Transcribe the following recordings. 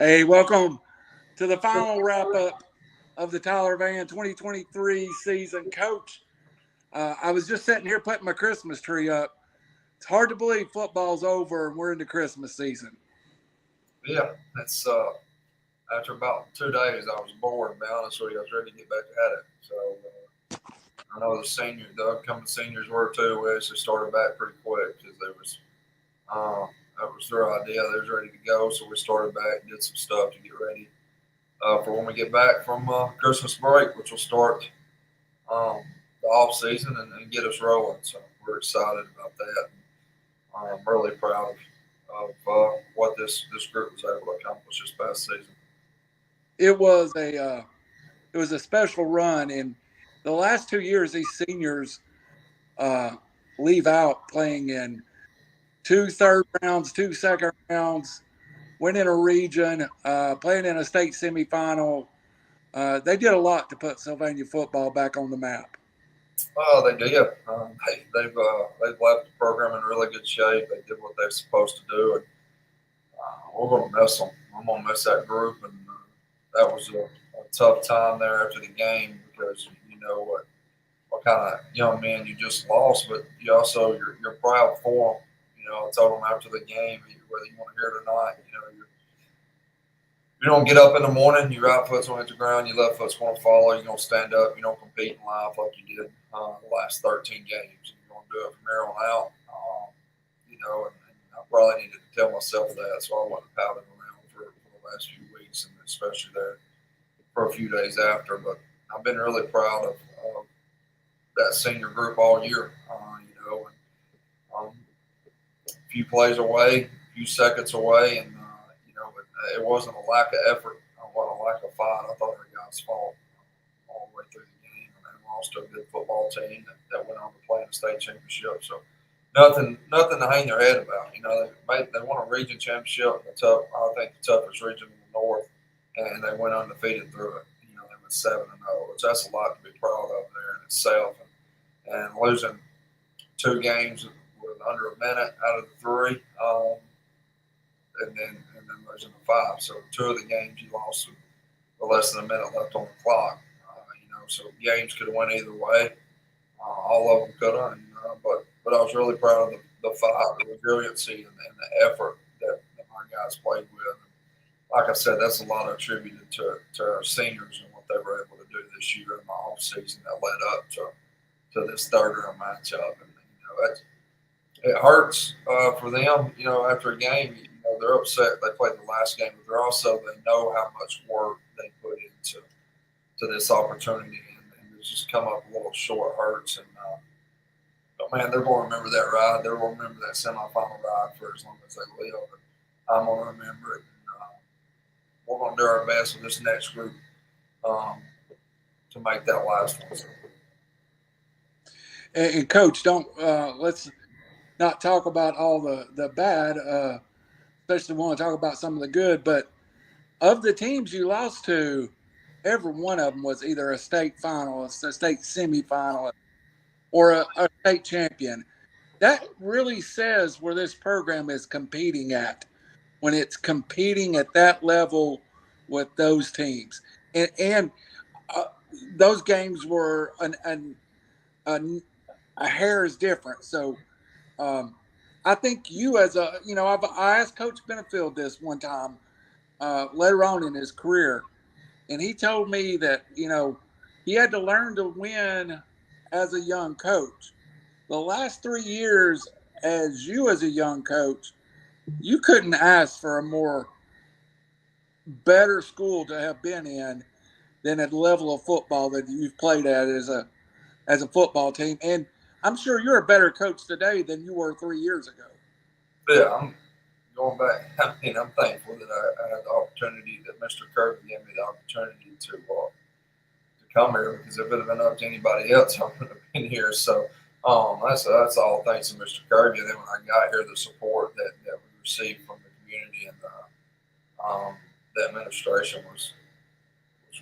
Hey, welcome to the final wrap up of the Tyler Vann 2023 season. Coach, I was just sitting here putting my Christmas tree up. It's hard to believe football's over and we're into Christmas season. Yeah, it's after about 2 days, I was bored. To be honest with you, I was ready to get back at it. So I know the upcoming seniors were too. We actually started back pretty quick because uh, that was their idea. They was ready to go, so we started back, did some stuff to get ready for when we get back from Christmas break, which will start um, the off season and get us rolling. So we're excited about that. I'm really proud of what this group was able to accomplish this past season. It was a special run, and the last 2 years these seniors uh, leave out playing in two third rounds, two second rounds, winning a region, playing in a state semifinal. They did a lot to put Sylvania football back on the map. Oh, they did. They've left the program in really good shape. They did what they're supposed to do, and we're going to miss them. I'm going to miss that group, and that was a tough time there after the game because you know what kind of young men you just lost, but you also you're proud for them. You know, I told them after the game, whether you want to hear it or not, you don't get up in the morning, your right foot's on the ground, your left foot's going to follow. You're going to stand up. You don't compete in life like you did the last 13 games. You're going to do it from here on out. And I probably needed to tell myself that, so I wasn't pouting around for the last few weeks, and especially there for a few days after. But I've been really proud of that senior group all year. A few plays away, a few seconds away, and it wasn't a lack of effort, it wasn't a lack of fight. I thought our guys fought all the way through the game and lost to a good football team that went on to play in the state championship. So nothing to hang their head about. They won a region championship, I think the toughest region in the north, and they went undefeated through it. They went 7-0, which that's a lot to be proud of there in itself. And losing two games with under a minute out of the three, and then losing the five. So two of the games you lost with less than a minute left on the clock. So games could have went either way. All of them could have. But I was really proud of the fight, the resiliency, and the effort that my guys played with. And like I said, that's a lot attributed to our seniors and what they were able to do this year in the off season that led up to this third round matchup. And it hurts for them. After a game, they're upset they played the last game, but they know how much work they put into this opportunity, and it's just come up a little short. Hurts, but man, they're going to remember that ride. They're going to remember that semifinal ride for as long as they live. And I'm going to remember it. And, we're going to do our best with this next group um, to make that last one. And Coach, don't let's not talk about all the bad. Especially want to talk about some of the good. But of the teams you lost to, every one of them was either a state finalist, a state semifinalist, or a state champion. That really says where this program is competing at when it's competing at that level with those teams. And those games were a hair's difference. So I think you I asked Coach Benefield this one time later on in his career, and he told me that, he had to learn to win as a young coach. The last 3 years as a young coach, you couldn't ask for a more better school to have been in than at the level of football that you've played at as a football team. And I'm sure you're a better coach today than you were 3 years ago. Yeah, I'm going back. I'm thankful that I had the opportunity that Mr. Kirby gave me the opportunity to come here, because if it had been up to anybody else, I wouldn't have been here. So that's all thanks to Mr. Kirby. And then when I got here, the support that we received from the community and the administration was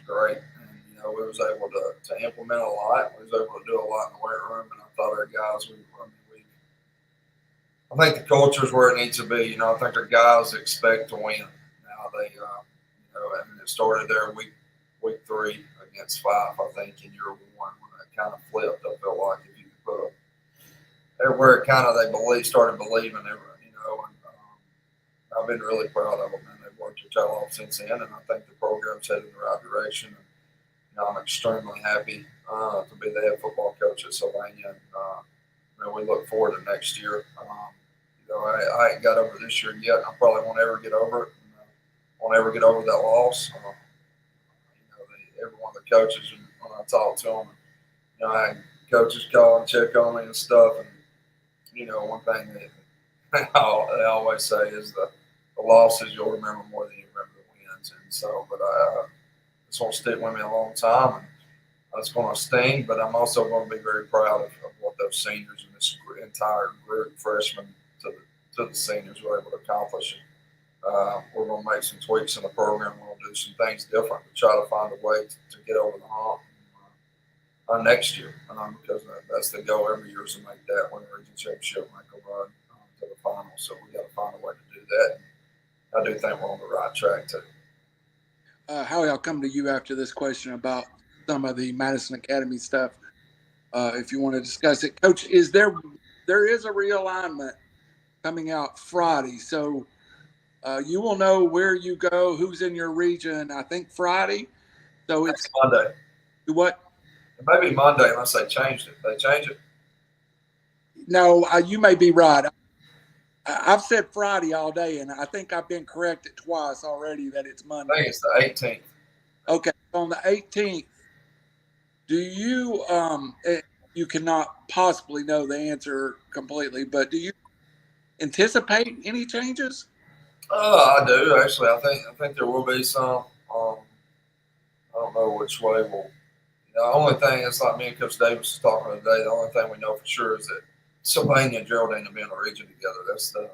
great. And we was able to implement a lot. We was able to do a lot in the weight room, and I thought our guys I think the culture is where it needs to be. I think our guys expect to win. Now they, and it started there week 3 against Fyffe, I think, in year 1 when it kind of flipped. I felt like if you could put everywhere, kind of they started believing and I've been really proud of them, and they've worked their tail off since then, and I think the program's headed in the right direction. And, I'm extremely happy to be the head football coach at Sylvania, and we look forward to next year. I ain't got over this year yet. I probably won't ever get over it. Won't ever get over that loss. Every one of the coaches, and when I talk to them, I had coaches call and check on me and stuff, and one thing that they always say is the losses you'll remember more than you remember the wins, and so, but it's going to stick with me a long time, and it's going to sting, but I'm also going to be very proud of what those seniors and this entire group, freshmen to the seniors, were able to accomplish. We're going to make some tweaks in the program. We're going to do some things different to try to find a way to get over the hump next year, because that's the goal every year, is to make that win the region championship, make a run to the final. So we got to find a way to do that. And I do think we're on the right track too. Howie, I'll come to you after this question about some of the Madison Academy stuff, if you want to discuss it. Coach, there is a realignment coming out Friday, so you will know where you go, who's in your region, I think Friday. So it's Monday. What? It may be Monday unless they changed it. They change it? No, you may be right. I've said Friday all day, and I think I've been corrected twice already that it's Monday. I think it's the 18th. Okay, on the 18th, do you you cannot possibly know the answer completely, but do you anticipate any changes? I do actually. I think there will be some. I don't know which way we'll. The only thing is, like me and Coach Davis was talking today, the only thing we know for sure is that Sylvania and Geraldine will be in a region together. That's the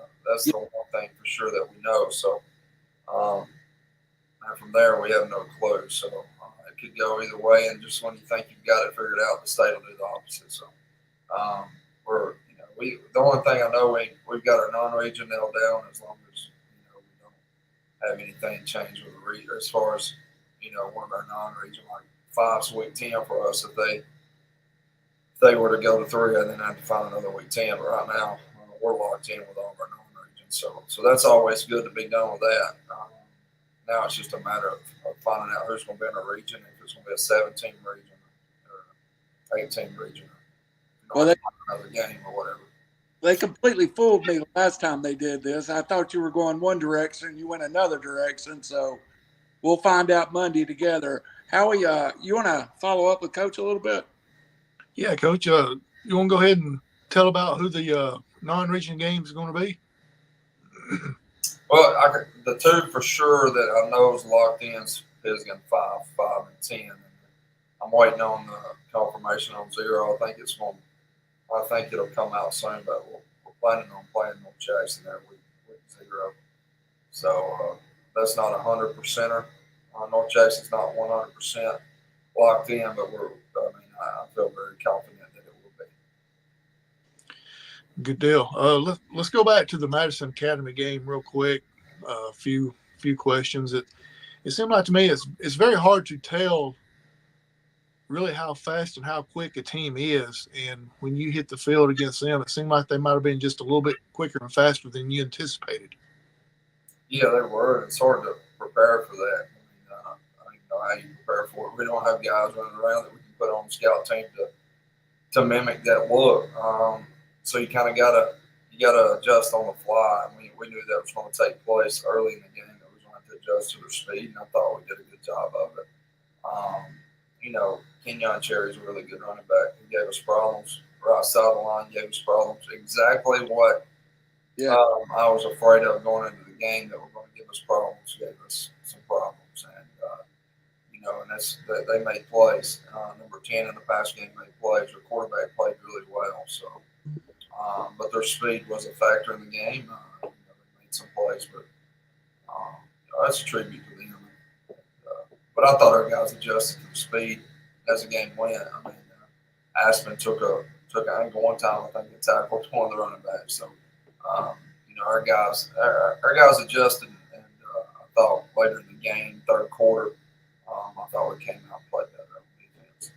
one thing for sure that we know. So, and from there we have no clue. So it could go either way. And just when you think you've got it figured out, the state will do the opposite. So the only thing I know, we've got our non-region nailed down, as long as we don't have anything change with the region as far as one of our non-region, like Fyffe's week 10 for us. If they were to go to 3, and then have to find another week 10. But right now, we're locked in with all of our non-regions. So that's always good to be done with that. Now it's just a matter of finding out who's going to be in a region, if it's going to be a 17 region or 18 region, or another game or whatever. They completely fooled me the last time they did this. I thought you were going one direction, you went another direction. So we'll find out Monday together. Howie, you want to follow up with Coach a little bit? Yeah, Coach. You want to go ahead and tell about who the non-region game is going to be? Well, the two for sure that I know is locked in is Pisgah and 5 and 10. I'm waiting on the confirmation on 0. I think it'll come out soon, but we're planning on playing North Jackson there week 0. So that's not 100%er. North Jackson's not 100% locked in, but I feel very confident that it will be. Good deal. Let's go back to the Madison Academy game real quick. A few questions. It seemed like to me it's very hard to tell really how fast and how quick a team is. And when you hit the field against them, it seemed like they might have been just a little bit quicker and faster than you anticipated. Yeah, they were. It's hard to prepare for that. I don't know how you prepare for it. We don't have guys running around that we can put on the scout team to mimic that look. So you kind of gotta adjust on the fly. We knew that was going to take place early in the game. That we was going to adjust to their speed, and I thought we did a good job of it. Kenyon Cherry's a really good running back. He gave us problems. Right side of the line gave us problems. Exactly what I was afraid of going into the game, that were going to give us problems, gave us some problems. And they made plays. Number 10 in the pass game made plays. Their quarterback played really well. So, but their speed was a factor in the game. They made some plays, but that's a tribute to them. But I thought our guys adjusted to the speed as the game went. Aspen took I think one time, I think they tackled one of the running backs. So, our guys adjusted, and I thought later in the game, third quarter, I thought we came out and played better on defense.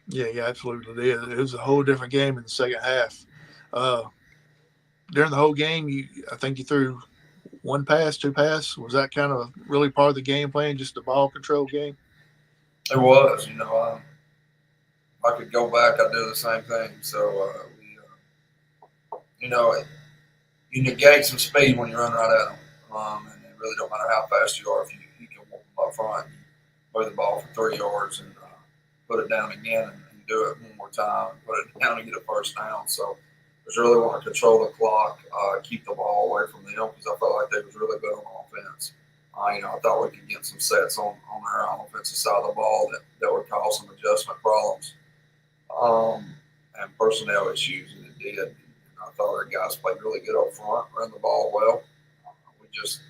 Yeah, yeah, absolutely did. It was a whole different game in the second half. During the whole game, I think you threw one pass, two pass. Was that kind of really part of the game plan, just the ball control game? It was, I could go back, I'd do the same thing. So, you know, you negate some speed when you run right at them. And it really don't matter how fast you are. If you can walk them up front, you move the ball for 3 yards and put it down again and do it one more time, and put it down and get a first down. So I was really want to control the clock, keep the ball away from them because I felt like they was really good on offense. I thought we could get some sets on our offensive side of the ball that would cause some adjustment problems and personnel issues, and it did. And I thought our guys played really good up front, ran the ball well. We just,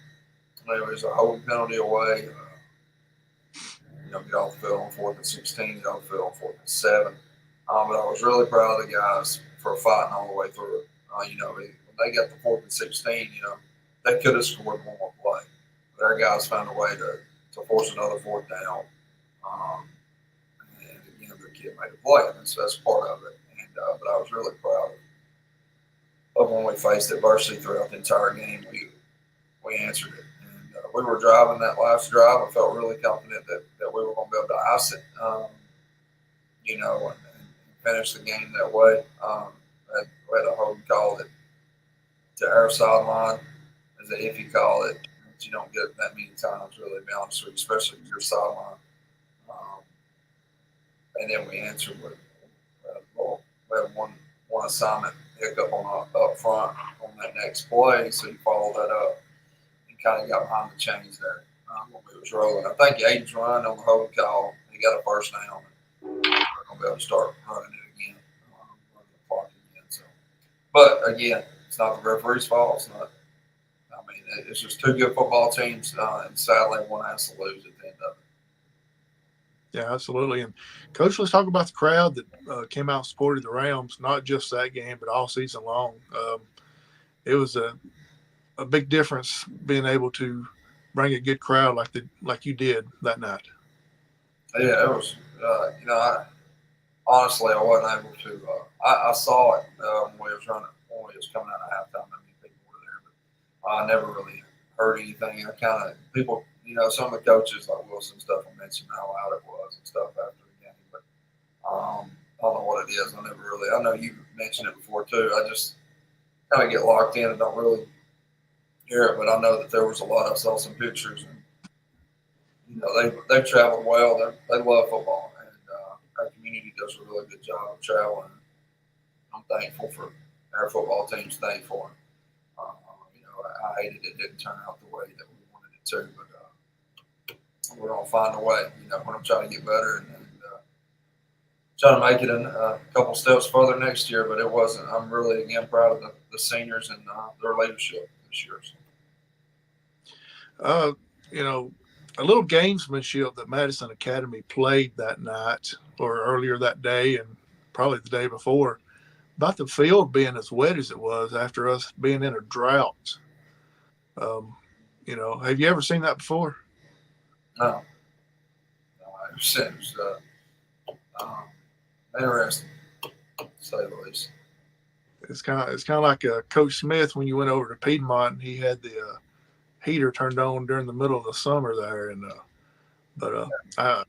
it was a holding penalty away. Get off the field on 4th and 16, get off the field on 4th and 7. But I was really proud of the guys for fighting all the way through. When they got the 4th and 16, they could have scored one more play. But our guys found a way to force another 4th down. And again, the kid made a play, and that's part of it. But I was really proud of when we faced adversity throughout the entire game. We answered it. We were driving that last drive. I felt really confident that we were going to be able to ice it, and finish the game that way. We had a holding call to our sideline, as an iffy call that you don't get that many times, really, to be honest with you, especially your sideline. And then we answered with we had one assignment hiccup up front on that next play, so you follow that up. Kind of got behind the chains there when we was rolling. I think Aiden's run on the holding call, he got a first down. We're going to be able to start running it again, running the clock again. So, but again, it's not the referee's fault. It's not. I mean, it's just two good football teams, and sadly, one has to lose at the end of it. Yeah, absolutely. And Coach, let's talk about the crowd that came out and supported the Rams, not just that game, but all season long. It was a big difference being able to bring a good crowd like you did that night. Yeah, it was. Honestly, I wasn't able to. I saw it when we was coming out of halftime. I mean, people were there, but I never really heard anything. I kind of people, some of the coaches like Wilson stuff will mention how loud it was and stuff after the game, but I don't know what it is. I never really. I know you mentioned it before too. I just kind of get locked in and don't really hear it, but I know that there was a lot. I saw some pictures, and they've traveled well. They love football, and our community does a really good job of traveling. I'm thankful for our football team's thankful. I hated it didn't turn out the way that we wanted it to, but we're gonna find a way. We're gonna try to get better and try to make it a couple steps further next year. But it wasn't. I'm really again proud of the seniors and their leadership this year. A little gamesmanship that Madison Academy played that night or earlier that day and probably the day before about the field being as wet as it was after us being in a drought. Have you ever seen that before? No, it was interesting, to say the least. It's kind of like Coach Smith when you went over to Piedmont and he had the heater turned on during the middle of the summer there, and I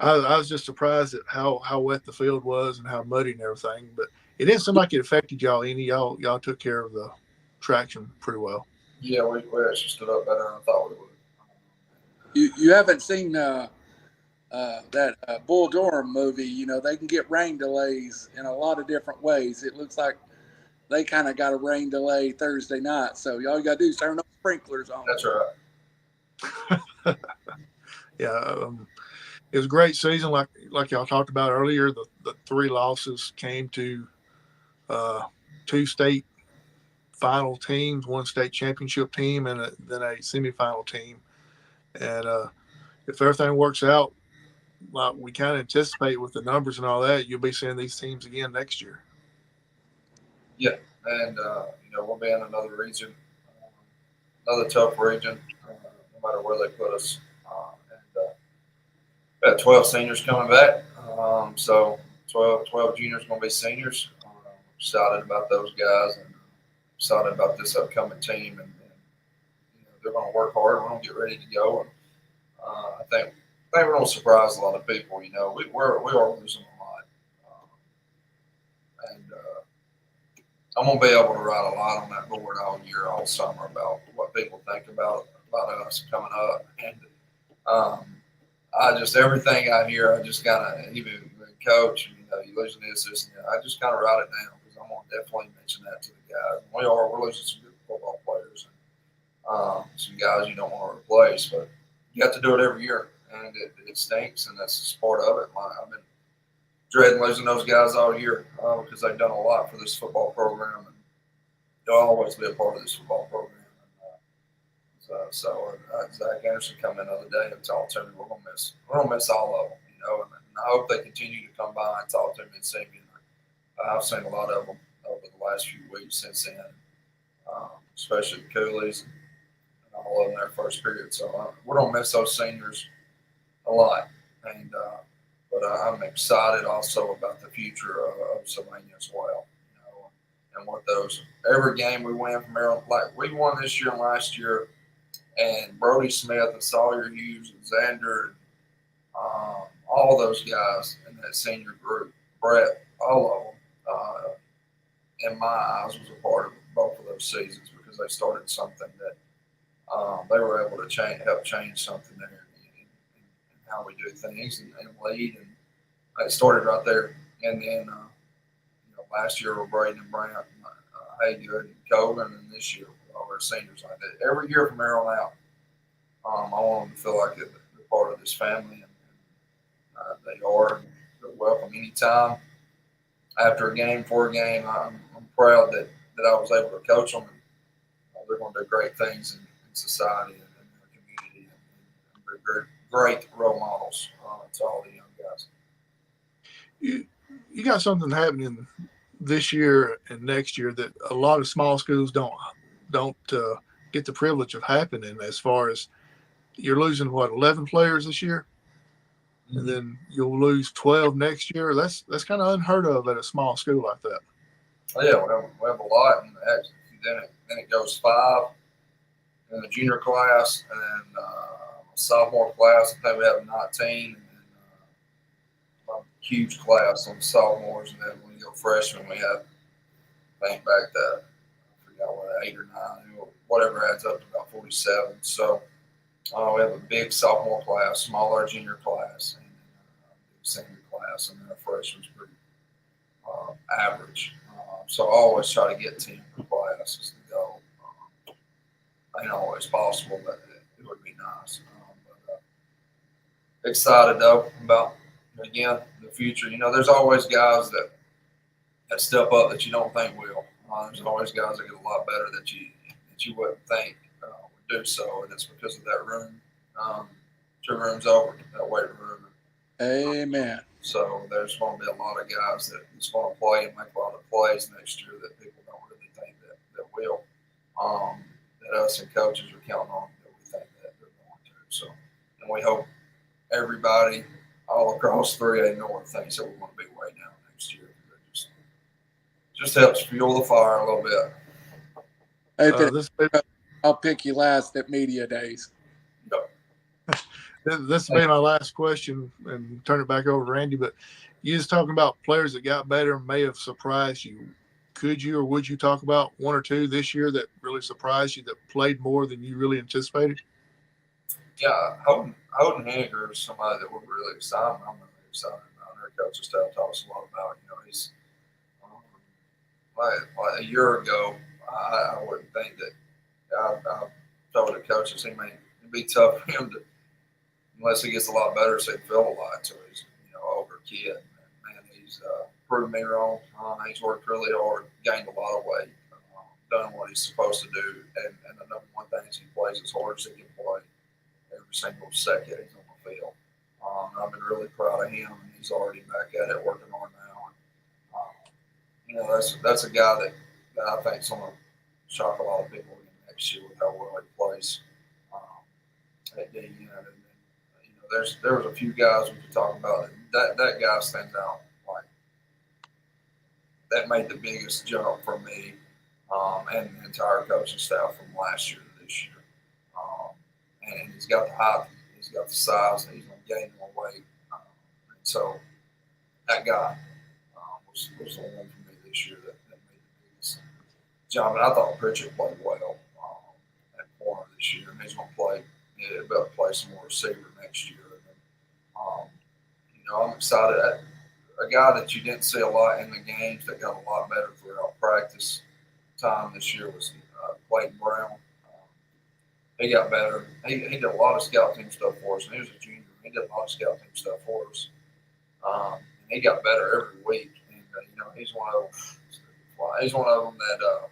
was just surprised at how wet the field was and how muddy and everything. But it didn't seem like it affected y'all any. Y'all took care of the traction pretty well. Yeah, we actually stood up better than I thought we would. You haven't seen that Bull Durham movie? They can get rain delays in a lot of different ways. It looks like they kind of got a rain delay Thursday night, so all you got to do is turn those sprinklers on. That's right. Yeah, it was a great season. Like y'all talked about earlier, the 3 losses came to 2 state final teams, 1 state championship team, and then a semifinal team. And if everything works out like we kind of anticipate with the numbers and all that, you'll be seeing these teams again next year. Yeah, and we'll be in another region, another tough region. no matter where they put us. We got 12 seniors coming back. So 12 juniors going to be seniors. Excited about those guys and excited about this upcoming team. And they're going to work hard. We're going to get ready to go. And I think we're going to surprise a lot of people. We are losing a lot. And I'm going to be able to write a lot on that board all year, all summer about what people think about us coming up. And everything I hear, I just kind of, even coach, you're losing this, and that. I just kind of write it down because I'm going to definitely mention that to the guys. We're losing some good football players and some guys you don't want to replace, but you have to do it every year, and it stinks, and that's just part of it. I've been dreading losing those guys all year because they've done a lot for this football program, and they'll always be a part of this football program. Zach Anderson come in the other day and talked to me. We're gonna miss all of them, and I hope they continue to come by and talk to me and see me. I've seen a lot of them over the last few weeks since then, especially the Coolies and all of them their first period. So we're gonna miss those seniors a lot, and but I'm excited also about the future of Sylvania as well. And what those every game we win from Maryland, like we won this year and last year. And Brody Smith and Sawyer Hughes and Xander and all those guys in that senior group, Brett, all of them, in my eyes, was a part of both of those seasons because they started something that they were able to help change something there in how we do things and lead. And it started right there. And then, last year with Braden and Brant, Haygood and Cogan, and this year all our seniors like that. Every year from here on out, I want them to feel like they're part of this family, and they are. They're welcome anytime. After a game, for a game, I'm proud that I was able to coach them. And they're going to do great things in society and in the community, and they're great role models to all the young guys. You got something happening this year and next year that a lot of small schools don't get the privilege of happening. As far as you're losing 11 players this year, mm-hmm. and then you'll lose 12 next year. That's kind of unheard of at a small school like that. Oh, yeah, we have a lot, and then it goes 5 in the junior class, and then sophomore class. I think we have 19. A huge class on sophomores, and then when you go freshmen, we have, I think back to, I forgot what, 8 or 9, whatever adds up to about 47. So we have a big sophomore class, smaller junior class, and a big senior class, and then our freshmen's pretty average. So I always try to get 10 per class as the goal. Ain't always possible, but it would be nice. Excited though about, again, the future. There's always guys that step up that you don't think will. There's always guys that get a lot better that you wouldn't think would do so, and it's because of that room. 2 rooms over, that weight room. Amen. So there's going to be a lot of guys that just want to play and make a lot of plays next year that people don't really think that will. That us and coaches are counting on that we think that they're going to. So, and we hope everybody all across 3A North thinks that we want to be way down next year. It just helps fuel the fire a little bit. I'll pick you last at media days. Yep. This will be my last question and turn it back over to Randy. But you was talking about players that got better and may have surprised you. Could you or would you talk about 1 or 2 this year that really surprised you, that played more than you really anticipated? Yeah, Holden Henniger is somebody that we're really excited about. I'm really excited about. Our coaching staff talks a lot about. He's like a year ago. I wouldn't think that. I told the coaches it'd be tough for him to, unless he gets a lot better, so he'd feel a lot to his older kid. Man, he's proved me wrong. He's worked really hard, gained a lot of weight, done what he's supposed to do, and the number one thing is he plays as hard as he can play every single second he's on the field. I've been really proud of him, and he's already back at it, working hard now. That's a guy that I think is going to shock a lot of people next year with how well he plays. at the end. And there was a few guys we could talk about. That guy stands out. Like that made the biggest jump for me and the entire coaching staff from last year to this year. And he's got the height, he's got the size, and he's going to gain more weight. And so that guy was the one for me this year that made the biggest jump. And I thought Pritchett played well at corner this year, and he's going to play. He'll be able to play some more receiver next year. And, I'm excited. A guy that you didn't see a lot in the games that got a lot better throughout practice time this year was Clayton Brown. He got better. He did a lot of scout team stuff for us, and he was a junior. He did a lot of scout team stuff for us. And he got better every week. And he's one of them. He's one of them that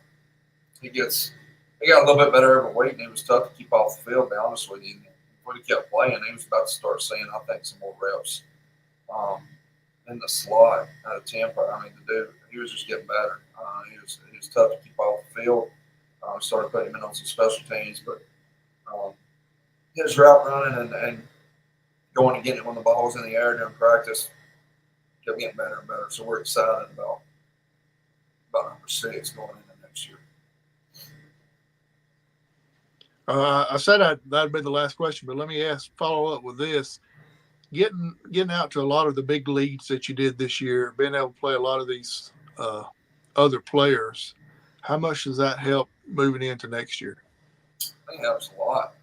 he got a little bit better every week, and he was tough to keep off the field. To be honest with you, and if he kept playing, he was about to start seeing, I think, some more reps in the slot out of Tampa. I mean, the dude, he was just getting better. He was tough to keep off the field. Started putting him in on some special teams, but his route running and going and getting it when the ball was in the air during practice kept getting better and better. So we're excited about number 6 going into next year. I said that'd be the last question, but let me follow up with this. Getting out to a lot of the big leagues that you did this year, being able to play a lot of these other players, how much does that help moving into next year? I think it helps a lot.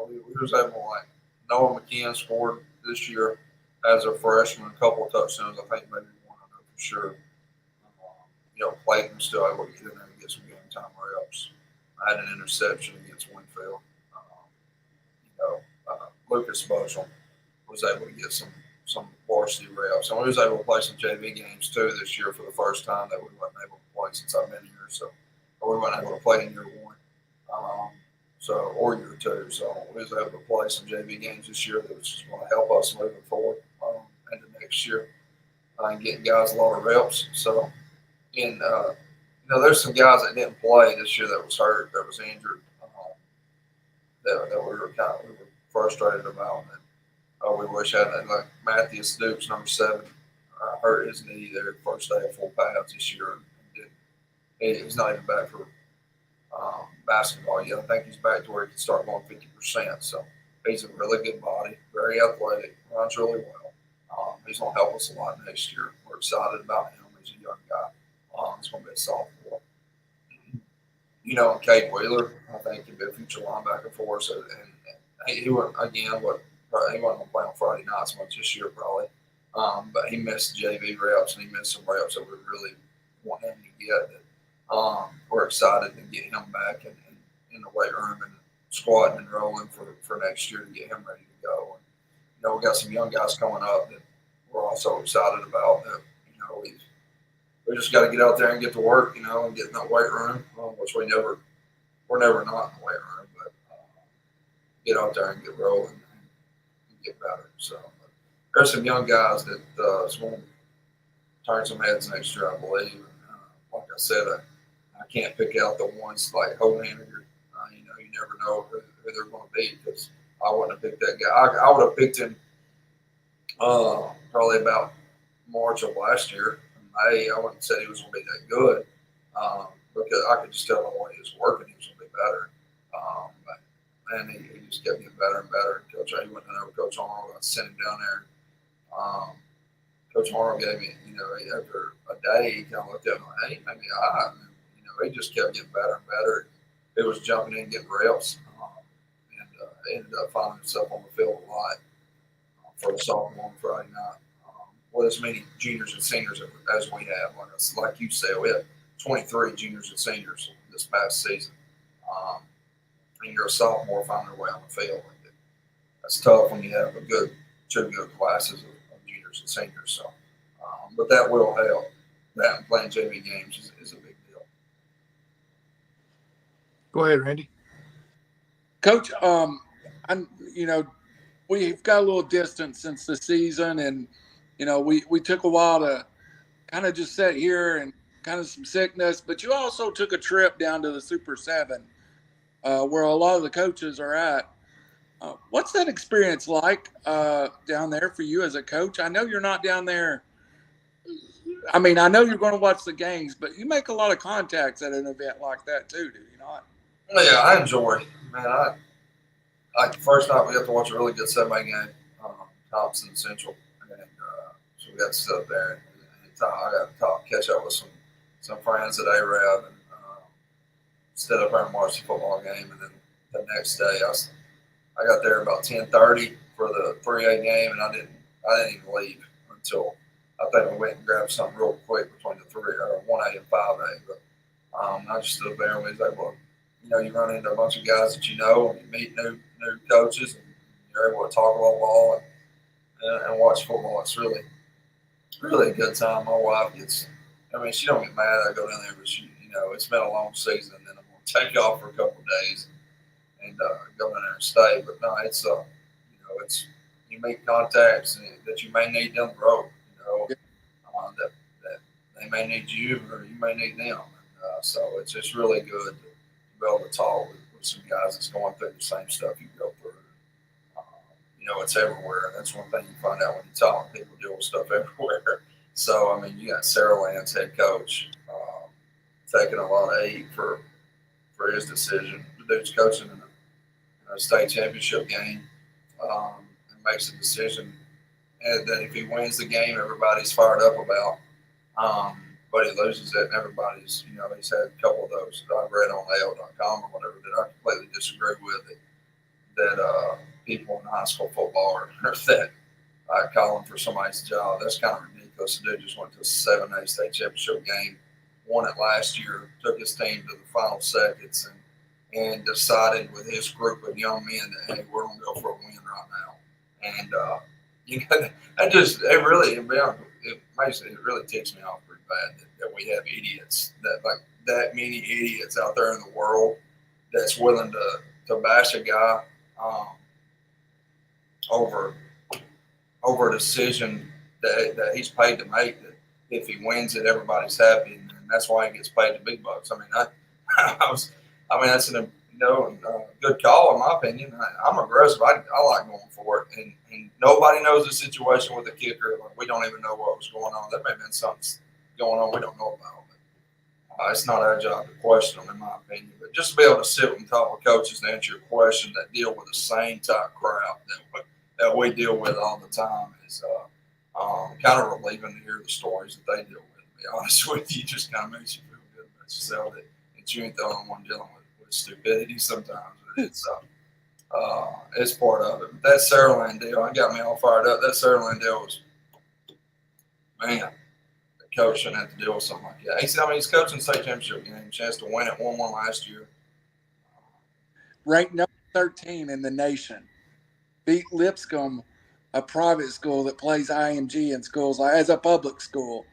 We was able to, like, Noah McKeon scored this year as a freshman, a couple of touchdowns. I think maybe one, I know for sure. Clayton was still able to get in there and get some game time reps. I had an interception against Winfield. Lucas Bushel was able to get some varsity reps. And we was able to play some JV games too this year for the first time that we wasn't able to play since I've been here. So we weren't able to play in year 1. Or year 2. So we was able to play some JV games this year that was just going to help us moving forward into next year and getting guys a lot of reps. So, and there's some guys that didn't play this year that was hurt, that was injured, that we were frustrated about. And we wish had like Matthias Dukes, number 7, hurt his knee there first day of full pads this year. He's not even back for basketball yet. I think he's back to where he can start going 50%. So he's a really good body, very athletic, runs really well. He's going to help us a lot next year. We're excited about him. He's a young guy. He's going to be a sophomore. And Cade Wheeler, I think, can be a future linebacker for us. And he went again. He wasn't going to play on Friday nights much this year, probably. But he missed JV reps, and he missed some reps that we really want him to get. We're excited to get him back in the weight room and squatting and rolling for next year to get him ready to go. And, we got some young guys coming up that we're also excited about. That we just got to get out there and get to work, and get in that weight room, which we're never not in the weight room, but get out there and get rolling and get better. So there's some young guys that is going to turn some heads next year, I believe. Like I said, I can't pick out the ones like Hohenhager. You never know who they're going to be, because I wouldn't have picked that guy. I would have picked him probably about March of last year. May, I wouldn't have said he was going to be that good, because I could just tell the way he was working, he was going to be better. And he just kept getting better and better. Coach, he went down there with Coach Arnold. I sent him down there. Coach Arnold gave me, after a day, he kind of looked at me like, hey, maybe he just kept getting better and better. He was jumping in and getting reps, and ended up finding himself on the field a lot for a sophomore on Friday night. With as many juniors and seniors as we have. Like you said, we had 23 juniors and seniors this past season. And you're a sophomore finding your way on the field. That's tough when you have two good classes of juniors and seniors. So, but that will help. That and playing JV games is a big deal. Go ahead, Randy. Coach, we've got a little distance since the season, and we took a while to kind of just sit here and kind of some sickness, but you also took a trip down to the Super 7, where a lot of the coaches are at. What's that experience like down there for you as a coach? I know you're not down there. I mean, I know you're going to watch the games, but you make a lot of contacts at an event like that too, do you not? Yeah, I enjoy. Man, like the first night we got to watch a really good 7A game, Thompson Central, and so we got to sit up there and I got to catch up with some friends at Arab and sit up there and watch the football game, and then the next day I got there about 10:30 for the 3A game, and I didn't even leave until I think we went and grabbed something real quick between the 1A and 5A, but I just stood there and we was like, well, you run into a bunch of guys that you know, and you meet new coaches, and you're able to talk a little ball and watch football. It's really a good time. My wife she don't get mad. I go down there, but it's been a long season, and then I'm gonna take off for a couple of days and go down there and stay. But no, it's you make contacts that you may need down the road. That they may need you or you may need them. So it's just really good to be able to talk with some guys that's going through the same stuff you go through. It's everywhere. That's one thing you find out when you talk. People deal with stuff everywhere. So, I mean, you got Sarah Land's head coach taking a lot of heat for his decision. The dude's coaching in a state championship game and makes a decision and that if he wins the game, everybody's fired up about. But he loses it, and everybody's, he's had a couple of those that I've read on AL.com or whatever that I completely disagree with. That people in high school football are that calling for somebody's job. That's kind of ridiculous. The dude just went to a 7A state championship game, won it last year, took his team to the final seconds, and decided with his group of young men that, hey, we're going to go for a win right now. And, it really ticks me off pretty bad that we have idiots, that many idiots out there in the world that's willing to bash a guy over a decision that he's paid to make. That if he wins it, everybody's happy, and that's why he gets paid the big bucks. I mean, that's a good call in my opinion. I'm aggressive. I like going for it, and nobody knows the situation with the kicker. Like, we don't even know what was going on. There may have been something going on we don't know about. But it's not our job to question them, in my opinion. But just to be able to sit and talk with coaches and answer your question that deal with the same type crowd that we deal with all the time is kind of relieving to hear the stories that they deal with. To be honest with you, just kind of makes you feel good about yourself that you ain't the only one dealing with stupidity sometimes. It's part of it. But that Saraland deal, it got me all fired up. That Saraland deal was, man, the coach shouldn't have to deal with something like that. He's coaching the state championship game, chance to win it, won one last year. Ranked number 13 in the nation. Beat Lipscomb, a private school that plays IMG in schools as a public school.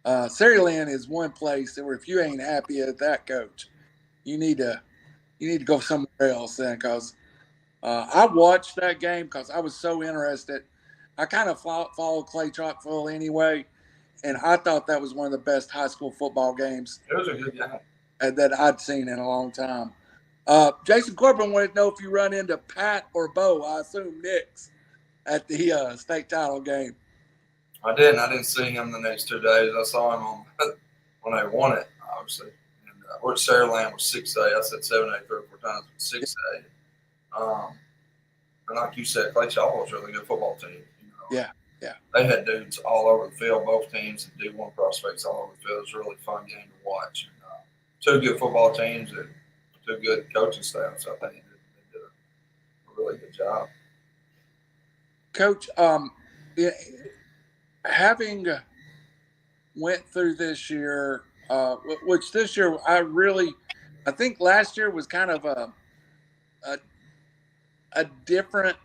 Saraland is one place where if you ain't happy at that coach, you need to go somewhere else then, because I watched that game because I was so interested. I kind of followed Clay Chalkville anyway, and I thought that was one of the best high school football games. It was a good game that I'd seen in a long time. Jason Corbin wanted to know if you run into Pat or Bo. I assume Nick's at the state title game. I didn't see him the next 2 days. I saw him when they won it, obviously. And Saraland was 6A. I said 7A 3 or 4 times, but 6A. And like you said, Clay Chalkville was a really good football team. Yeah. They had dudes all over the field, both teams, and D1 prospects all over the field. It was a really fun game to watch. And, 2 good football teams and 2 good coaching staffs. I think they did a really good job. Coach, having went through this year, which this year I think last year was kind of a different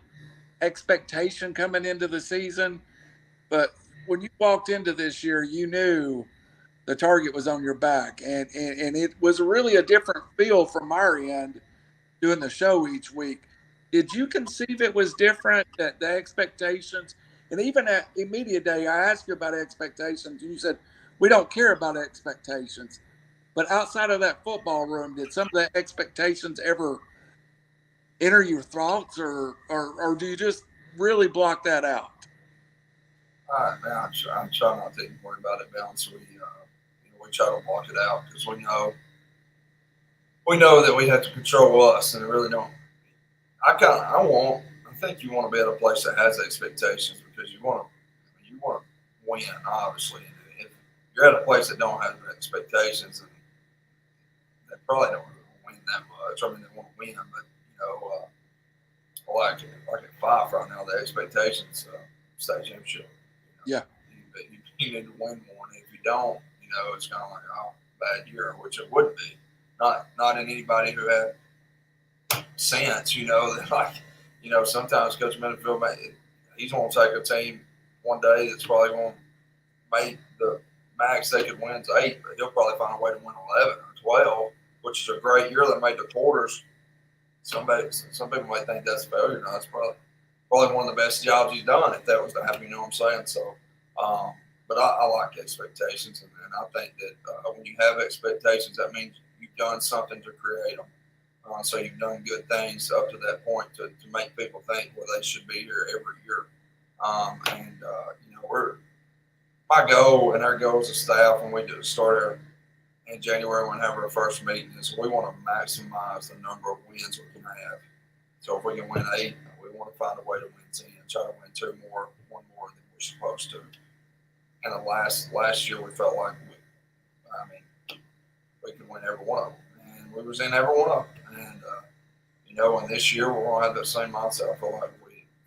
expectation coming into the season. But when you walked into this year, you knew the target was on your back, and it was really a different feel from our end doing the show each week. Did you conceive it was different, that the expectations, and even at Media Day, I asked you about expectations, and you said, we don't care about expectations. But outside of that football room, did some of the expectations ever enter your thoughts, or do you just really block that out? All right, man. I'm trying not to even worry about it, man. So we try to block it out because we know that we have to control us, and it really don't. I think you want to be at a place that has expectations because you want to win, obviously. And if you're at a place that don't have expectations, and they probably don't really win that much. I mean, they want to win, but like at Fyffe right now, the expectations state championship. Yeah. You need to win more, and if you don't, it's kind of like bad year, which it would be. Not in anybody who had sense, that sometimes Coach Minifield, he's going to take a team one day that's probably going to make the max they could win is 8, but he'll probably find a way to win 11 or 12, which is a great year. They made the quarters. Some people might think that's failure. No, it's probably one of the best jobs he's done if that was to happen. You know what I'm saying? So, but I like expectations, and I think that when you have expectations, that means you've done something to create them. So you've done good things up to that point to make people think, well, they should be here every year. My goal and our goal as a staff when we do start in January when we have our first meeting is we want to maximize the number of wins we can have. So if we can win 8, we want to find a way to win 10, try to win 2 more, 1 more than we're supposed to. And the last year we felt like we could win every one of them, and we was in every one of them. And this year we're going to have that same mindset. I feel like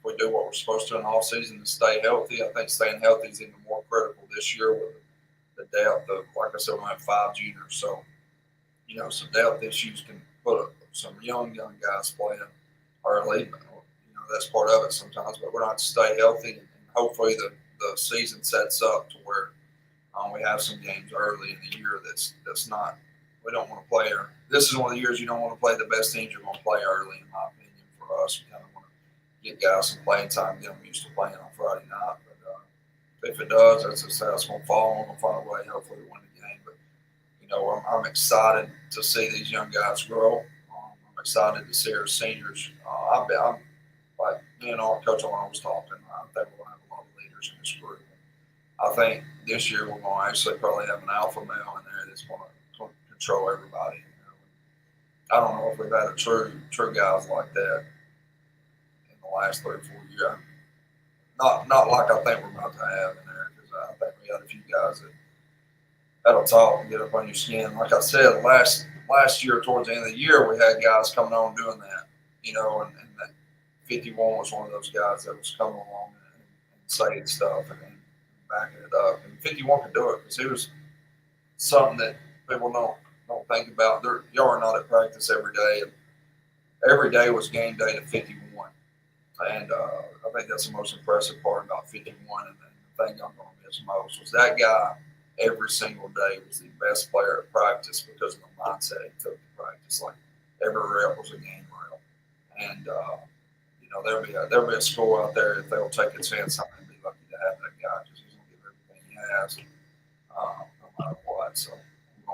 we do what we're supposed to in the off season to stay healthy. I think staying healthy is even more critical this year with the depth of, like I said, we have 5 juniors. So, some depth issues can put some young guys playing early. That's part of it sometimes, but we're not to stay healthy, and hopefully the season sets up to where we have some games early in the year that's not. We don't want to play her. This is one of the years you don't want to play the best teams you're going to play early, in my opinion. For us, we kind of want to get guys some playing time, get them used to playing on Friday night. But if it does, that's just how it's going to fall. We're going to find a way, hopefully, to win the game. But I'm excited to see these young guys grow. I'm excited to see our seniors. I'm like me and our coach when I was talking. I think we're going to have a lot of leaders in this group. I think this year we're going to actually probably have an alpha male in there that's going to control everybody. I don't know if we've had a true guys like that in the last 3 or 4 years. Not like I think we're about to have in there, because I think we got a few guys that'll talk and get up on your skin. Like I said, last year towards the end of the year, we had guys coming on doing that. And that 51 was one of those guys that was coming along and saying stuff and backing it up. And 51 could do it because he was something that people don't think about. Y'all are not at practice every day. And every day was game day to 51. And I think that's the most impressive part about 51. And the thing I'm going to miss most was that guy every single day was the best player at practice because of the mindset he took to practice. Like every rep was a game rep. And, there'll be a school out there if they'll take a chance on him and be lucky to have that guy because he's going to give everything he has no matter what. So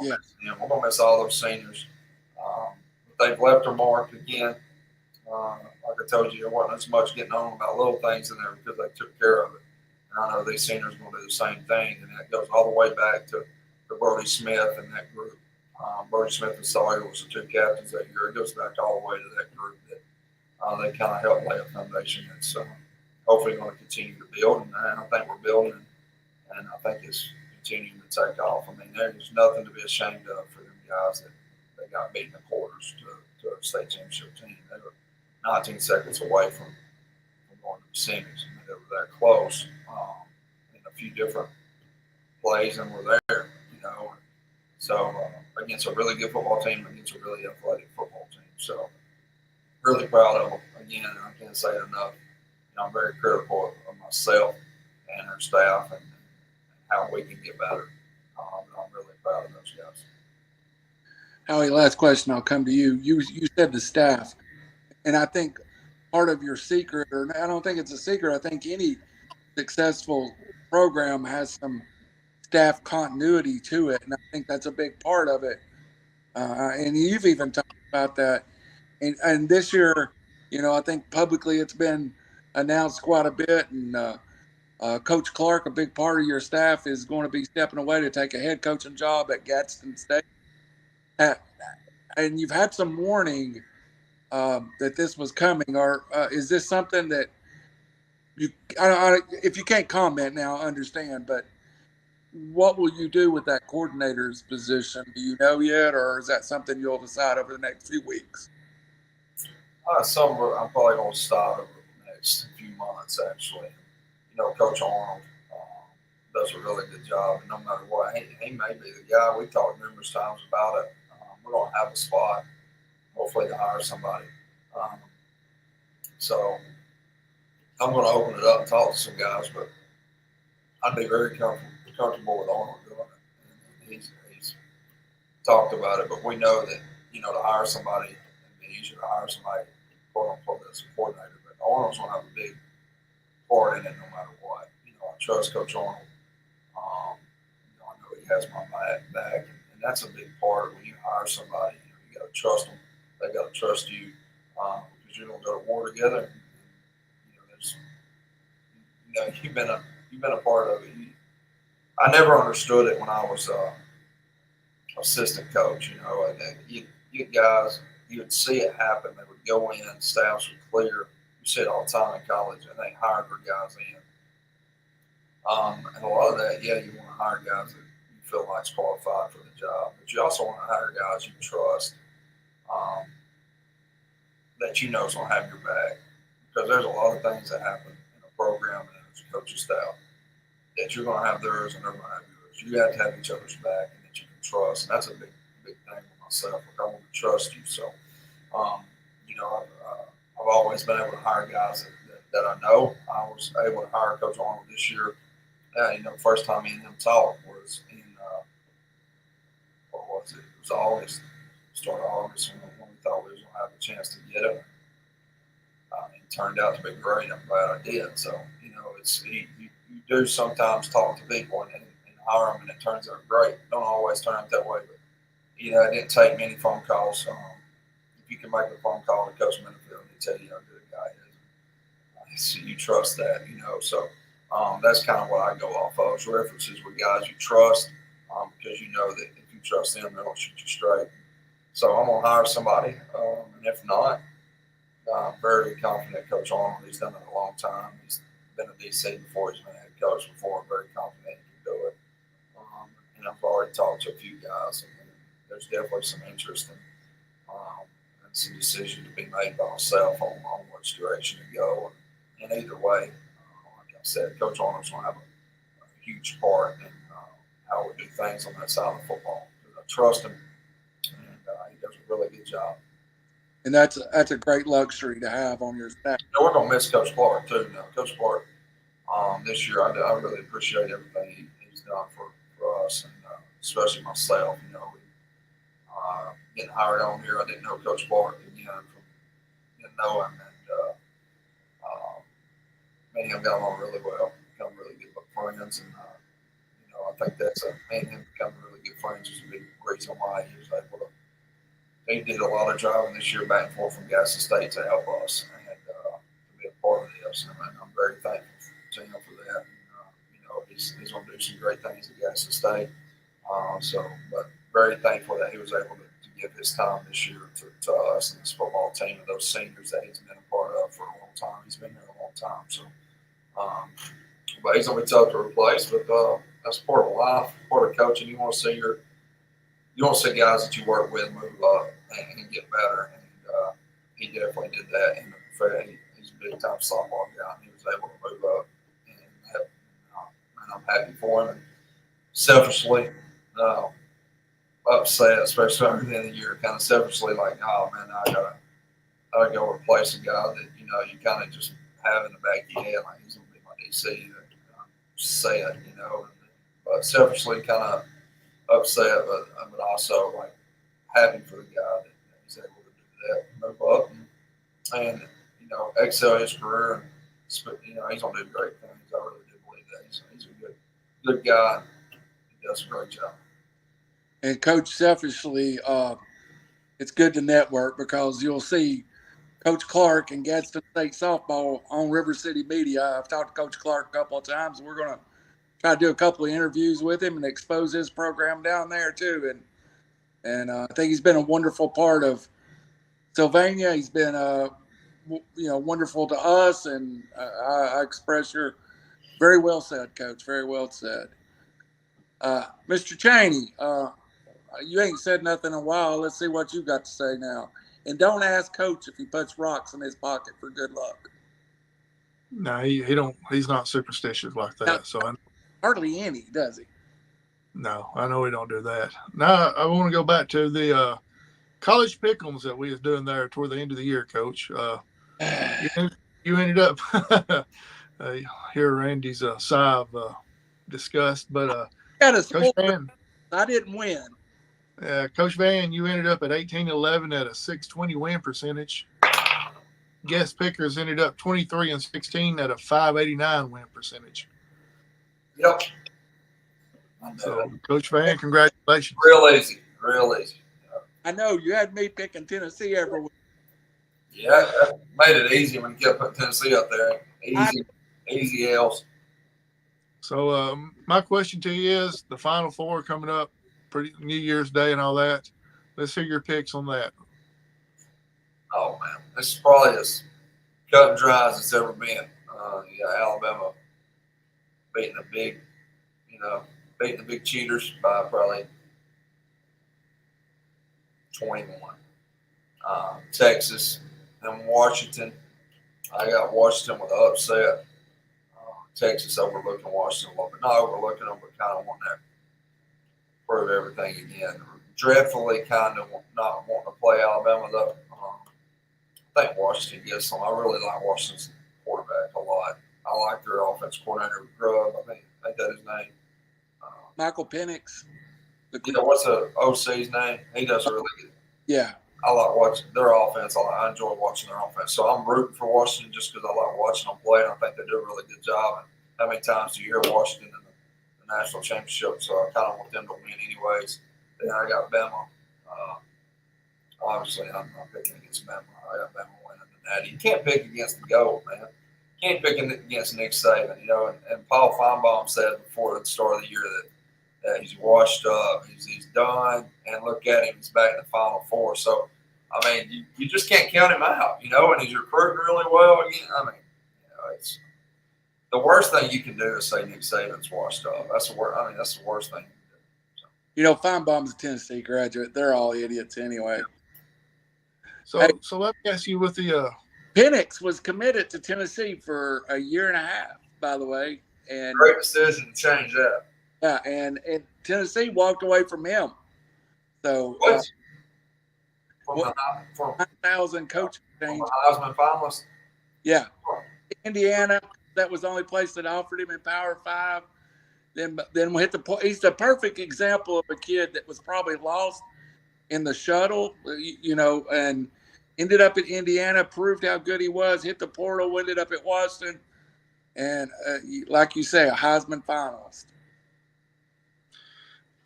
we're going to miss all those seniors. They've left their mark again. Like I told you, there wasn't as much getting on about little things in there because they took care of it. And I know these seniors are going to do the same thing, and that goes all the way back to Brody Smith and that group. Brody Smith and Sawyer was the 2 captains that year. It goes back all the way to that group that they kind of helped lay a foundation that's hopefully going to continue to build. And I think we're building, and I think it's continuing to take off. I mean, there's nothing to be ashamed of for them guys that got beat in the quarters to a state championship team. They were 19 seconds away from going to the semis. I mean, they were that close in a few different plays, and we're there. So against a really good football team, against a really athletic football team. So really proud of them. Again, I can't say it enough. I'm very critical of myself and our staff and how we can get better. I'm really proud of those guys. Howie, last question. I'll come to you. You said the staff, and I think part of your secret, or I don't think it's a secret. I think any successful program has some staff continuity to it, and I think that's a big part of it. And you've even talked about that. And this year, I think publicly it's been announced quite a bit, and Coach Clark, a big part of your staff, is going to be stepping away to take a head coaching job at Gadsden State. And you've had some warning that this was coming, or is this something that if you can't comment now, I understand, but what will you do with that coordinator's position? Do you know yet, or is that something you'll decide over the next few weeks? I'm probably going to start over the next few months, actually. Coach Arnold does a really good job, and no matter what, he may be the guy. We talked numerous times about it. We're going to have a spot, hopefully, to hire somebody. So I'm going to open it up and talk to some guys, but I'd be very comfortable with Arnold doing it. He's talked about it, but we know that, to hire somebody, it'd be easier to hire somebody, quote unquote, as a coordinator. But Arnold's going to have a big part in it no matter what. I trust Coach Arnold. I know he has my back, and that's a big part when you hire somebody. You got to trust them. They got to trust you because you're going to go to war together. You've been a part of it. I never understood it when I was assistant coach. You get guys, you would see it happen. They would go in, staffs would clear. You see it all the time in college, and they hire their guys in. And a lot of that, you want to hire guys that you feel like's qualified for the job, but you also want to hire guys you trust, that is going to have your back. Because there's a lot of things that happen in a program and as a coaching staff that you're going to have theirs and they're going to have yours. You have to have each other's back and that you can trust, and that's a big thing with myself. I want to trust you, so I've always been able to hire guys that I know. I was able to hire Coach Arnold this year. First time me and him talked was in what was it? It was August, start of August, when we thought we was going to have a chance to get him. It turned out to be great. I'm glad I did. So you do sometimes talk to people and hire them, and it turns out great. Don't always turn out that way, but it didn't take many phone calls. If you can make a phone call to Coach Winfield and tell you how good a guy is, so you trust that. So. That's kind of what I go off of. Is references with guys you trust, because you know that if you trust them, they'll shoot you straight. So I'm going to hire somebody, and if not, I'm very confident Coach Arnold. He's done it a long time. He's been a DC before. He's been a head coach before. I'm very confident he can do it. And I've already talked to a few guys, and there's definitely some interest and some decision to be made by myself on which direction to go. And either way, said, Coach Arnold's going to have a huge part in how we do things on that side of football. I trust him, and he does a really good job. And that's a great luxury to have on your staff. We're going to miss Coach Clark, too. Now, Coach Clark, this year, I really appreciate everything he's done for us, and especially myself. Getting hired on here, I didn't know Coach Clark again. Didn't know him, and me and him got along really well, become really good friends, and I think that's me and him becoming really good friends is a big reason why he was able to. He did a lot of driving this year back and forth from Gadsden State to help us and to be a part of this, and I'm very thankful to him for that. And, he's going to do some great things at Gadsden State, but very thankful that he was able to give his time this year to us and this football team and those seniors that he's been a part of for a long time. He's been here a long time, so. But he's going to be tough to replace. But that's part of life, part of coaching. You want to see guys that you work with move up and get better. And he definitely did that. And he's a big time softball guy, and he was able to move up. And I'm happy for him. And selfishly, upset, especially early in the year, kind of selfishly, like, oh man, I gotta go replace a guy that you kind of just have in the back of your head, like he's gonna be my DC. Say it, but selfishly kind of upset, but also like happy for the guy that he's able to do that, move up and excel his career. And he's gonna do great things. I really do believe that he's a good guy. He does a great job. And Coach, selfishly, it's good to network because you'll see Coach Clark and Gadsden State softball on RiverCity-Media. I've talked to Coach Clark a couple of times. We're going to try to do a couple of interviews with him and expose his program down there too. And I think he's been a wonderful part of Sylvania. He's been, wonderful to us. And I express your very well said, Coach. Very well said. Mr. Cheney, you ain't said nothing in a while. Let's see what you got to say now. And don't ask Coach if he puts rocks in his pocket for good luck. No, he don't. He's not superstitious like that. No, So hardly any, does he? No, I know we don't do that. Now I want to go back to the college pick'ems that we was doing there toward the end of the year, Coach. You ended up here Randy's sigh of disgust, but Coach Vann, I didn't win. Coach Vann, you ended up at 18-11 at a 620 win percentage. Guest pickers ended up 23-16 at a 589 win percentage. Yep. So, Coach Vann, congratulations. Real easy. I know you had me picking Tennessee every week. Yeah, that made it easy when you kept putting Tennessee up there. Easy L's. So, my question to you is the Final Four coming up, pretty New Year's Day and all that. Let's hear your picks on that. Oh, man. This is probably as cut and dry as it's ever been. Alabama beating the big cheaters by probably 21. Texas and Washington. I got Washington with an upset. Texas overlooking Washington a little bit. Not overlooking them, but kind of wanting to prove everything again. Dreadfully kind of not wanting to play Alabama, though. I think Washington gets some. I really like Washington's quarterback a lot. I like their offense coordinator, Grubb. I think that's his name. Michael Penix. What's the OC's name? He does really good. Yeah. I like watching their offense. I enjoy watching their offense. So I'm rooting for Washington just because I like watching them play, and I think they do a really good job. And how many times do you hear Washington in the national championship? So I kind of want them to win anyways. Then I got Bama. Obviously, I'm not picking against Bama. I got Bama winning the Natty. You can't pick against the GOAT, man. You can't pick against Nick Saban, And Paul Feinbaum said before the start of the year that he's washed up, he's done, and look at him, he's back in the Final Four. So, I mean, you just can't count him out, and he's recruiting really well again. I mean, it's the worst thing you can do is say Nick Saban's washed up. That's the worst. I mean, that's the worst thing you can do. Feinbaum's a Tennessee graduate. They're all idiots anyway. So let me ask you with the Penix was committed to Tennessee for a year and a half, by the way. And great decision to change that. Yeah, and Tennessee walked away from him. So what? 9,000 coach change. Heisman finalist. Yeah, Indiana. That was the only place that offered him in Power 5. Then we hit the point. He's the perfect example of a kid that was probably lost in the shuttle, and ended up at Indiana, proved how good he was, hit the portal, ended up at Washington, and like you say, a Heisman finalist.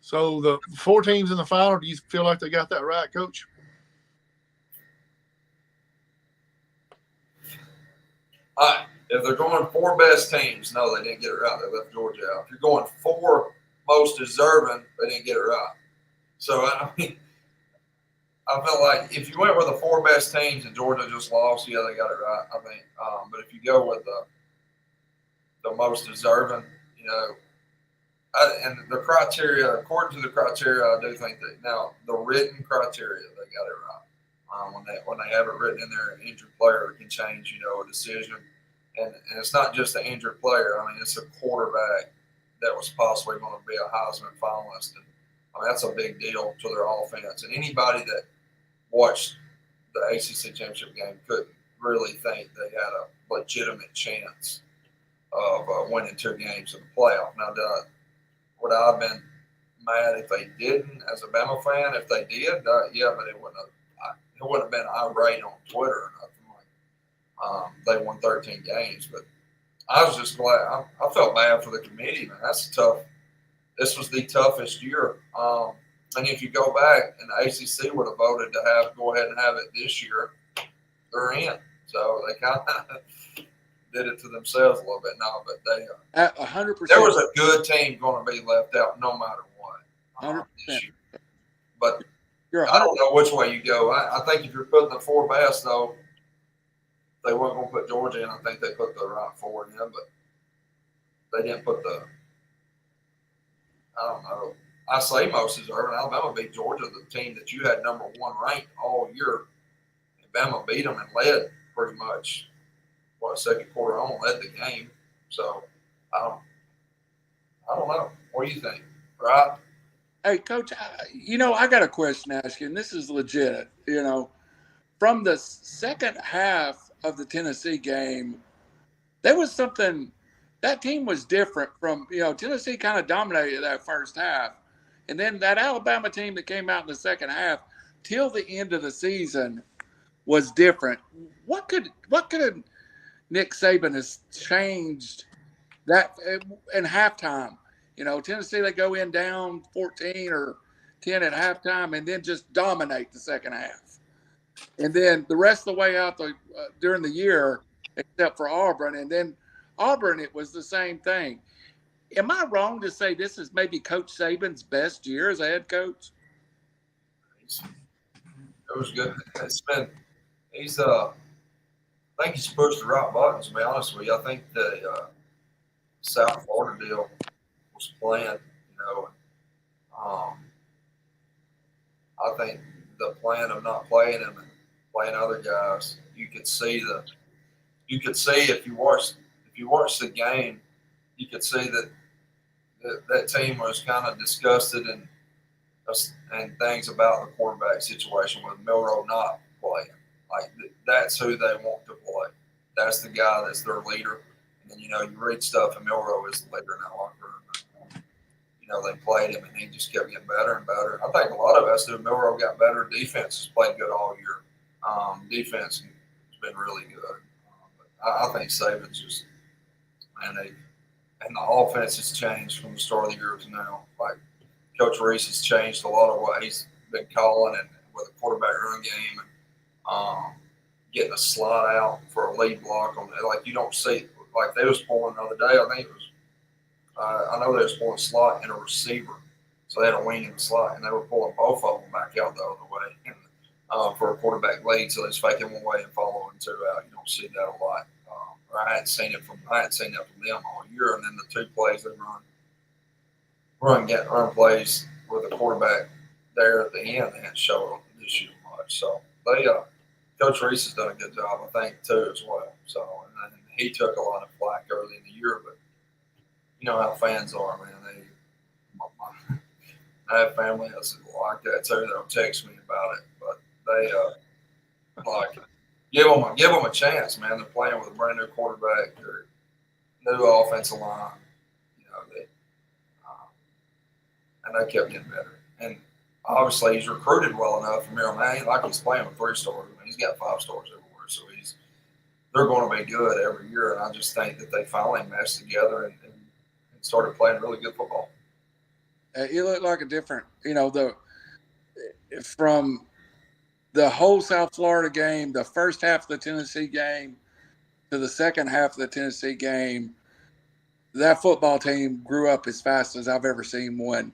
So the 4 teams in the final, do you feel like they got that right, Coach? If they're going 4 best teams, no, they didn't get it right. They left Georgia out. If you're going 4 most deserving, they didn't get it right. So, I mean, I felt like if you went with the 4 best teams and Georgia just lost, yeah, they got it right, I think. But if you go with the most deserving, and the criteria, according to the criteria, I do think that now the written criteria, they got it right. When they have it written in there, an injured player can change, a decision. And it's not just an injured player. I mean, it's a quarterback that was possibly going to be a Heisman finalist. And I mean, that's a big deal to their offense. And anybody that watched the ACC championship game couldn't really think they had a legitimate chance of winning 2 games in the playoff. Now, would I have been mad if they didn't as a Bama fan? If they did, yeah, but it wouldn't have been irate on Twitter or nothing. They won 13 games, but I was just glad. I felt bad for the committee, man. That's tough. This was the toughest year. And if you go back, and the ACC would have voted to go ahead and have it this year, they're in. So they kind of did it to themselves a little bit now, but they 100%. there was a good team going to be left out no matter what 100%. this year. But You're I don't know which way you go. I think if you're putting the four best, though, they weren't going to put Georgia in. I think they put the right four in, but they didn't put the. I don't know. I say most deserving. Alabama beat Georgia, the team that you had number one ranked all year. Alabama beat them and led pretty much. Second quarter on, led the game. So I don't know. What do you think? Right? Hey, Coach, I got a question to ask you, and this is legit. From the second half of the Tennessee game, there was something that team was different from, Tennessee kind of dominated that first half. And then that Alabama team that came out in the second half till the end of the season was different. What could Nick Saban has changed that in halftime? Tennessee, they go in down 14 or 10 at halftime and then just dominate the second half. And then the rest of the way out during the year, except for Auburn. And then Auburn, it was the same thing. Am I wrong to say this is maybe Coach Saban's best year as a head coach? It was good. I think he's pushed the right buttons, to be honest with you. I think the South Florida deal was planned, I think the plan of not playing him and playing other guys, you could see if you watched the game, you could see that team was kind of disgusted and things about the quarterback situation with Milroe not playing. Like that's who they want to play. That's the guy that's their leader. And then you read stuff, and Milroe is the leader in that locker room. They played him, and he just kept getting better and better. I think a lot of us do. Milroe got better. Defense has played good all year. Defense has been really good. I think Saban's just and the offense has changed from the start of the year to now. Like Coach Reese has changed a lot of what he's been calling and with a quarterback run game and getting a slot out for a lead block on it. Like you don't see, like they was pulling the other day. I think it was. I know they was pulling a slot and a receiver, so they had a wing in the slot, and they were pulling both of them back out the other way and, for a quarterback lead. So they was faking one way and following two out. You don't see that a lot. I hadn't seen that from them all year. And then the two plays they run plays with a quarterback there at the end, they hadn't showed this year much. So they Coach Reese has done a good job, I think, too, as well. So and he took a lot of flack early in the year, but you know how fans are, man. I have family that's like that too. They'll text me about it, but they like give them a chance, man. They're playing with a brand new quarterback, their new offensive line, and they kept getting better. And obviously, he's recruited well enough from here on out. Like he's playing with 3 stars. I mean, he's got 5 stars everywhere, so they're going to be good every year. And I just think that they finally meshed together and started playing really good football. You look like a different, from the whole South Florida game, the first half of the Tennessee game to the second half of the Tennessee game, that football team grew up as fast as I've ever seen one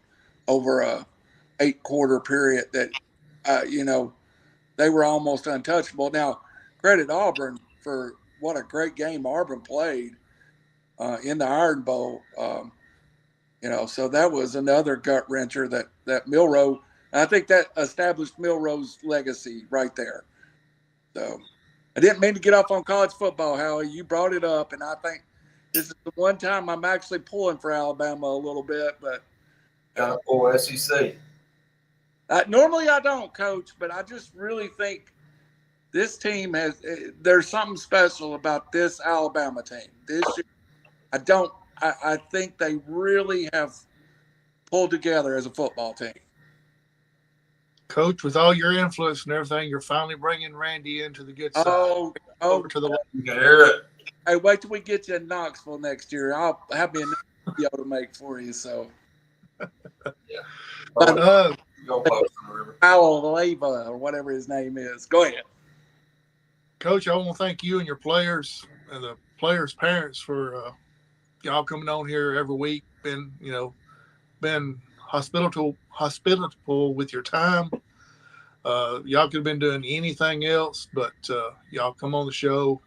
over a 8-quarter period that, they were almost untouchable. Now, credit Auburn for what a great game Auburn played in the Iron Bowl. So that was another gut wrencher that Milroe. I think that established Milroe's legacy right there. So I didn't mean to get off on college football, Howie. You brought it up, and I think this is the one time I'm actually pulling for Alabama a little bit. But pull SEC. Normally I don't, Coach, but I just really think this team there's something special about this Alabama team this year. I think they really have pulled together as a football team. Coach, with all your influence and everything, you're finally bringing Randy into the good side. Over to the. You can hear it. Hey, wait till we get you in Knoxville next year. I'll have me a video to make for you. So. Yeah. Go post on the river. Leva or whatever his name is. Go ahead. Coach, I want to thank you and your players and the players' parents for y'all coming on here every week. Been hospitable with your time. Y'all could have been doing anything else, but y'all come on the show.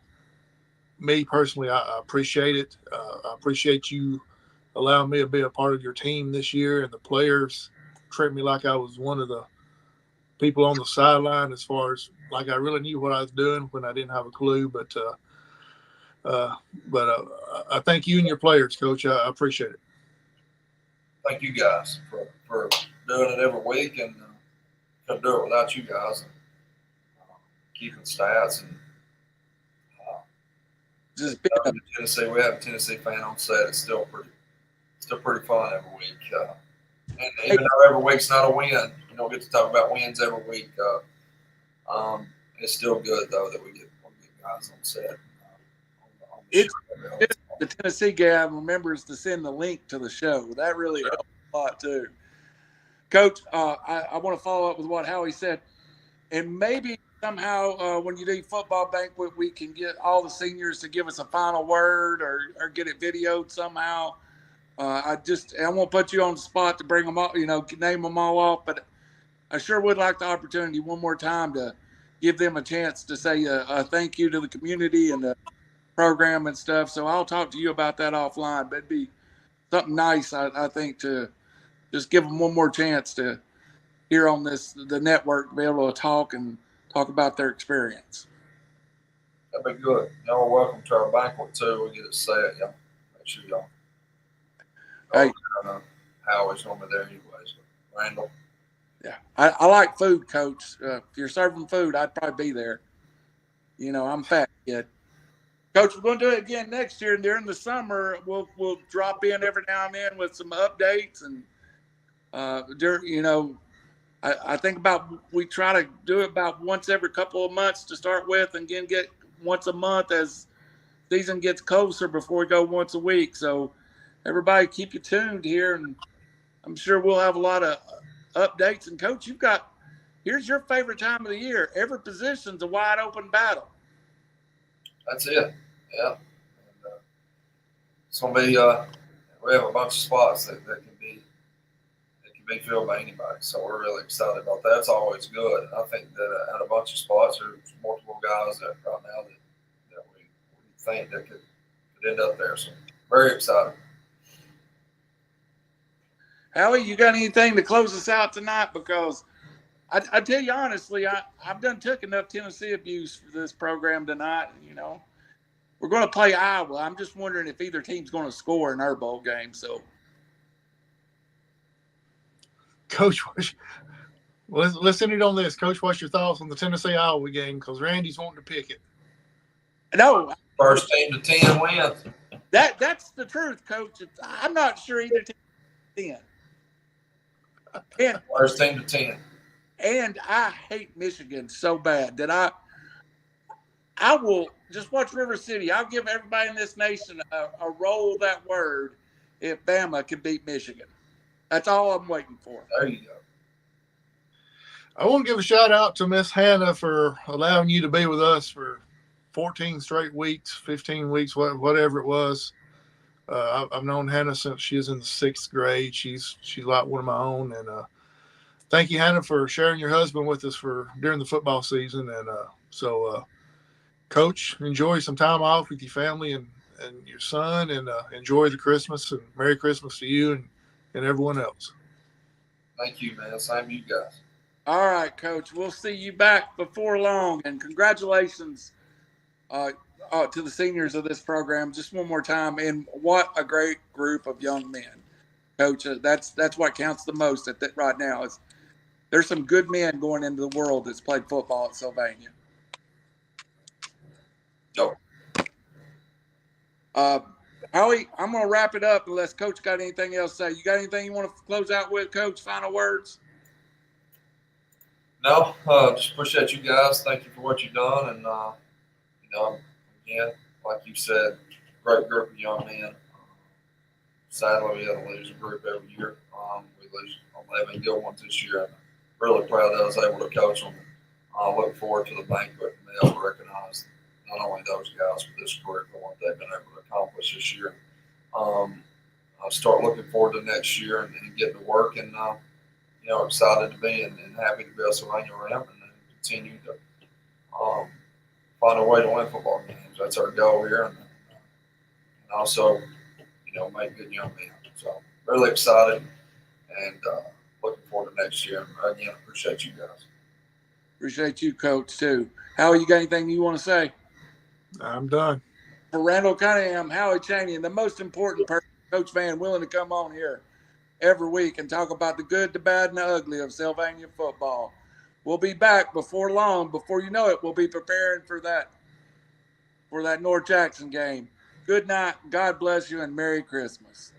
Me personally, I appreciate it. I appreciate you allowing me to be a part of your team this year, and the players treat me like I was one of the people on the sideline, as far as like I really knew what I was doing when I didn't have a clue. Uh, but I thank you and your players, Coach. I appreciate it. Thank you guys for doing it every week, and couldn't do it without you guys. And, keeping stats and Just Tennessee. We have a Tennessee fan on set. It's still pretty fun every week. And even though every week's not a win, you don't get to talk about wins every week. It's still good though that we get guys on set. it's the Tennessee guy remembers to send the link to the show. That really helps a lot too. Coach, I want to follow up with what Howie said, and maybe somehow when you do football banquet, we can get all the seniors to give us a final word or get it videoed somehow. I won't put you on the spot to bring them all, name them all off, but I sure would like the opportunity one more time to give them a chance to say a thank you to the community and the program and stuff. So I'll talk to you about that offline, but it'd be something nice, I think, to just give them one more chance to hear on the network, to be able to talk about their experience. That'd be good. Y'all are welcome to our banquet too. We get it set. Y'all make sure y'all. Hey, Howie's gonna be there anyways. Randall. Yeah, I like food, Coach. If you're serving food, I'd probably be there. I'm fat kid. Coach, we're going to do it again next year, and during the summer, we'll drop in every now and then with some updates. And I think we try to do it about once every couple of months to start with, and again get once a month as season gets closer before we go once a week. So everybody, keep you tuned here, and I'm sure we'll have a lot of updates. And Coach, here's your favorite time of the year. Every position's a wide open battle. That's it. Yeah. And, it's gonna be. We have a bunch of spots that can be filled by anybody. So we're really excited about that. It's always good. And I think that at a bunch of spots, there's multiple guys that right now that we think that could end up there. So very excited. Howie, you got anything to close us out tonight? Because I tell you honestly, I've done took enough Tennessee abuse for this program tonight. We're going to play Iowa. I'm just wondering if either team's going to score in our bowl game. So, Coach, let's end it on this. Coach, what's your thoughts on the Tennessee-Iowa game? Because Randy's wanting to pick it. No. First team to 10 wins. That's the truth, Coach. I'm not sure either team 10. First team to 10. And I hate Michigan so bad that I will just watch River City. I'll give everybody in this nation a roll of that word if Bama can beat Michigan. That's all I'm waiting for. There you go. I want to give a shout out to Miss Hannah for allowing you to be with us for 14 straight weeks, 15 weeks, whatever it was. I've known Hannah since she was in the 6th grade. She's like one of my own. And thank you, Hannah, for sharing your husband with us during the football season. And Coach, enjoy some time off with your family and your son, and enjoy the Christmas, and Merry Christmas to you and everyone else. Thank you, man. Same to you guys. All right, Coach. We'll see you back before long, and congratulations to the seniors of this program just one more time. And what a great group of young men, Coach. That's what counts the most right now. There's some good men going into the world that's played football at Sylvania. Nope. Howie, I'm going to wrap it up unless Coach got anything else to say. You got anything you want to close out with, Coach? Final words? No, just appreciate you guys. Thank you for what you've done. And, again, like you said, great group of young men. Sadly, we have to lose a group every year. We lose 11 good ones this year. I'm really proud that I was able to coach them. I look forward to the banquet and be able to recognize not only those guys but this group and what they've been able to accomplish this year. I'll start looking forward to next year and getting to work, and excited to be and happy to be a Sylvania Ram and continue to find a way to win football games. That's our goal here, and also make good young men. So really excited and looking forward to next year. And again, appreciate you guys. Appreciate you, Coach, too. Howie, you got anything you want to say? I'm done. For Randall Cunningham, Howie Chaney, and the most important person, Coach Vann, willing to come on here every week and talk about the good, the bad, and the ugly of Sylvania football. We'll be back before long. Before you know it, we'll be preparing for that North Jackson game. Good night. God bless you, and Merry Christmas.